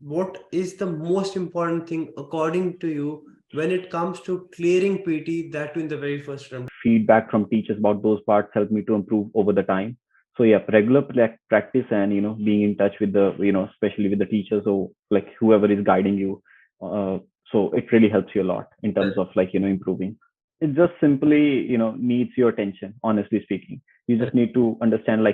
what is the most important thing according to you when it comes to clearing PT, that too in the very first attempt? Feedback from teachers about those parts helped me to improve over the time. So yeah, regular practice and being in touch with the especially with the teachers or like whoever is guiding you. So it really helps you a lot in terms of improving. It just simply needs your attention. Honestly speaking, you just need to understand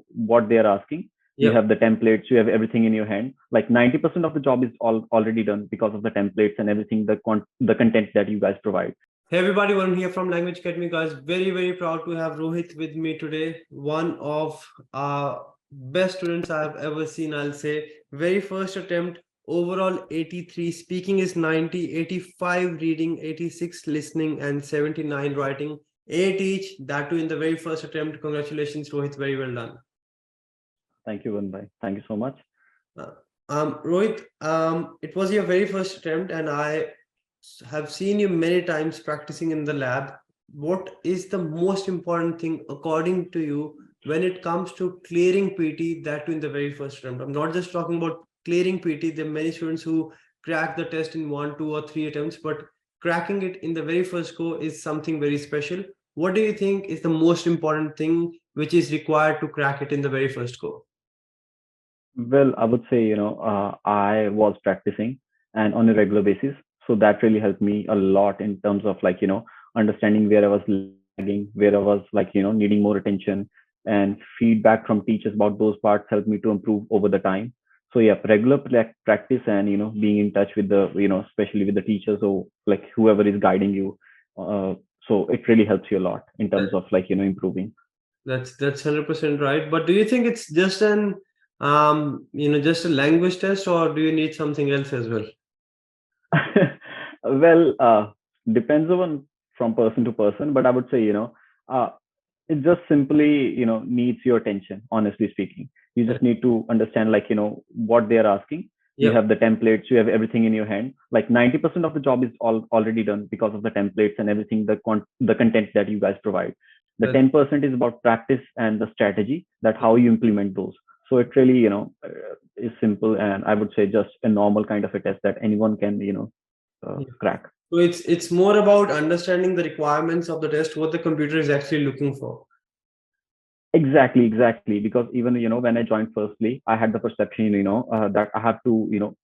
what they are asking. You Yep. have the templates, you have everything in your hand. Like 90% of the job is already done because of the templates and everything, the content that you guys provide. Hey everybody, Varun here from Language Academy, guys. Very proud to have Rohit with me today. One of our best students I've ever seen, I'll say. Very first attempt, overall 83, speaking is 90, 85 reading, 86 listening, and 79 writing. 8 each, that too in the very first attempt. Congratulations, Rohit. Very well done. Thank you, Vanbhai. Thank you so much. Rohit, it was your very first attempt, and I have seen you many times practicing in the lab. What is the most important thing according to you when it comes to clearing PT, that too in the very first attempt? I'm not just talking about clearing PT. There are many students who crack the test in 1, 2, or 3 attempts, but cracking it in the very first go is something very special. What do you think is the most important thing which is required to crack it in the very first go? Well, I would say, I was practicing and on a regular basis. So that really helped me a lot in terms of understanding where I was lagging, where I was needing more attention, and feedback from teachers about those parts helped me to improve over the time. So yeah, regular practice and being in touch with the especially with the teachers or like whoever is guiding you. So it really helps you a lot in terms of improving. That's 100% right. But do you think it's just an just a language test, or do you need something else as well? Well, depends on from person to person, but I would say it just simply needs your attention. Honestly speaking, you just need to understand what they are asking. You Yep. have the templates, you have everything in your hand. Like 90% of the job is already done because of the templates and everything, the content that you guys provide. The 10% is about practice and the strategy, that how you implement those. So it really is simple, and I would say just a normal kind of a test that anyone can crack. So it's more about understanding the requirements of the test, what the computer is actually looking for. Exactly. Because even when I joined firstly, I had the perception that I have to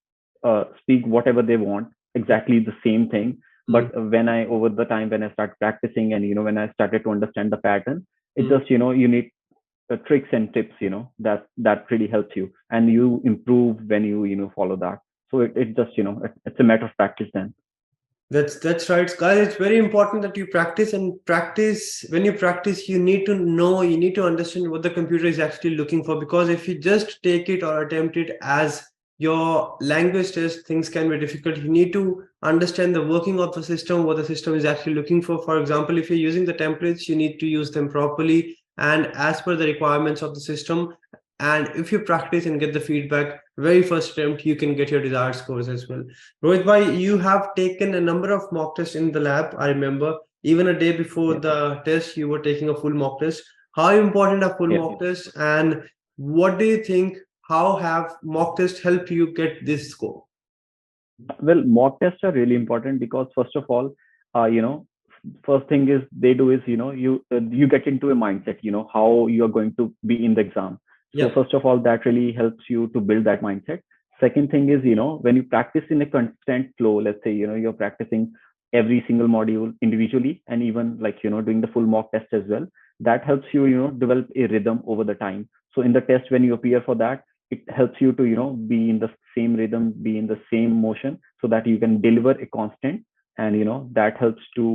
speak whatever they want, exactly the same thing. But when I over the time when I start practicing and when I started to understand the pattern, it just you need tricks and tips that really helps you, and you improve when you follow that. So it just it's a matter of practice then. That's right, guys. It's very important that you practice, and practice. When you practice, you need to know, you need to understand what the computer is actually looking for. Because if you just take it or attempt it as your language test, things can be difficult. You need to understand the working of the system, what the system is actually looking for. For example, if you're using the templates, you need to use them properly and as per the requirements of the system. And if you practice and get the feedback, very first attempt, you can get your desired scores as well. Rohit bhai, you have taken a number of mock tests in the lab. I remember even a day before Yeah. the test, you were taking a full mock test. How important are full Yeah. mock tests, and what do you think? How have mock tests helped you get this score? Well, mock tests are really important because first of all, first thing is they do is you get into a mindset, how you are going to be in the exam. So Yeah. first of all, that really helps you to build that mindset. Second thing is when you practice in a constant flow, let's say you're practicing every single module individually and even doing the full mock test as well. That helps you develop a rhythm over the time. So in the test when you appear for that, it helps you to be in the same rhythm, be in the same motion, so that you can deliver a constant, and that helps to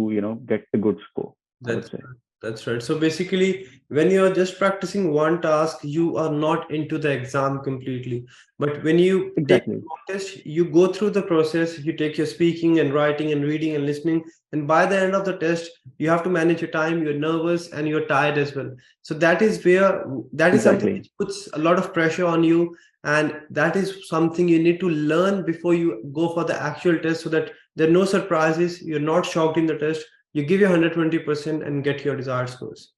get a good score, I would That's say. that's right. So basically, when you're just practicing one task, you are not into the exam completely. But when you take Exactly. a mock test, you go through the process, you take your speaking and writing and reading and listening. And by the end of the test, you have to manage your time, you're nervous and you're tired as well. So that is where that is something Exactly. which puts a lot of pressure on you. And that is something you need to learn before you go for the actual test, so that there are no surprises, you're not shocked in the test, you give your 120% and get your desired scores.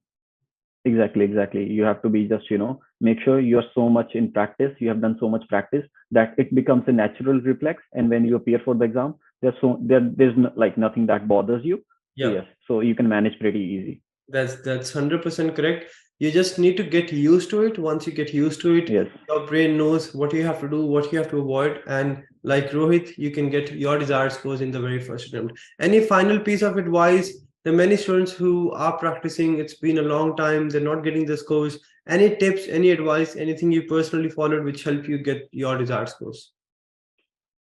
Exactly. You have to be just, make sure you're so much in practice, you have done so much practice that it becomes a natural reflex. And when you appear for the exam, there's no, like nothing that bothers you. So Yeah. yes, so you can manage pretty easy. That's 100% correct. You just need to get used to it. Once you get used to it, Yes. your brain knows what you have to do, what you have to avoid, and like Rohit, you can get your desired scores in the very first attempt. Any final piece of advice? There are many students who are practicing, it's been a long time, they're not getting the scores. Any tips, any advice, anything you personally followed which help you get your desired scores?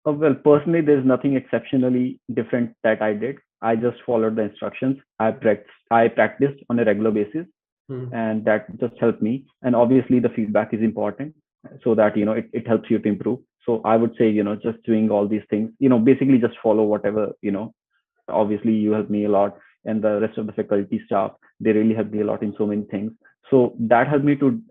Well, personally, there's nothing exceptionally different that I did. I just followed the instructions. I practiced on a regular basis, and that just helped me. And obviously, the feedback is important so that it helps you to improve. So I would say just doing all these things, basically just follow whatever. Obviously, you helped me a lot, and the rest of the faculty staff, they really helped me a lot in so many things. So that helped me to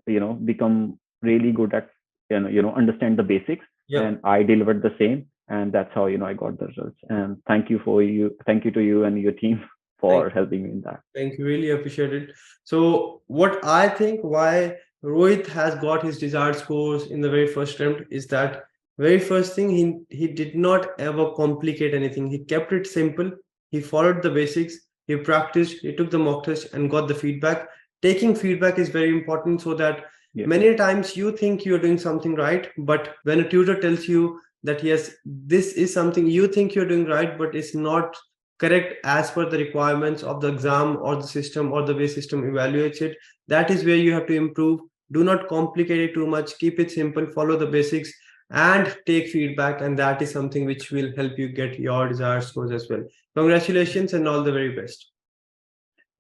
become really good at understand the basics. Yeah. And I delivered the same, and that's how I got the results. And thank you to you and your team for helping me in that. Thank you, really appreciate it. So what I think why Rohit has got his desired scores in the very first attempt is that very first thing, he did not ever complicate anything. He kept it simple. He followed the basics. He practiced. He took the mock test and got the feedback. Taking feedback is very important so that many times you think you're doing something right, but when a tutor tells you that yes, this is something you think you're doing right, but it's not correct as per the requirements of the exam or the system or the way system evaluates it, that is where you have to improve. Do not complicate it too much. Keep it simple, follow the basics, and take feedback, and that is something which will help you get your desired scores as well. Congratulations and all the very best.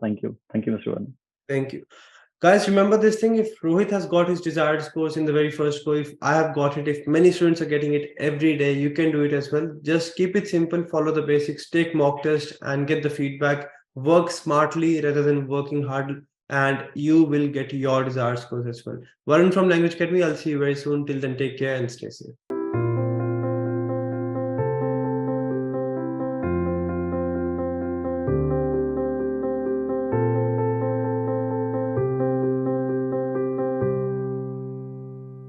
Thank you, Mr. Varman. Thank you. Guys, remember this thing, if Rohit has got his desired scores in the very first go, if I have got it, if many students are getting it every day, you can do it as well. Just keep it simple, follow the basics, take mock test and get the feedback, work smartly rather than working hard, and you will get your desired scores as well. Varun from Language Academy, I'll see you very soon. Till then, take care and stay safe.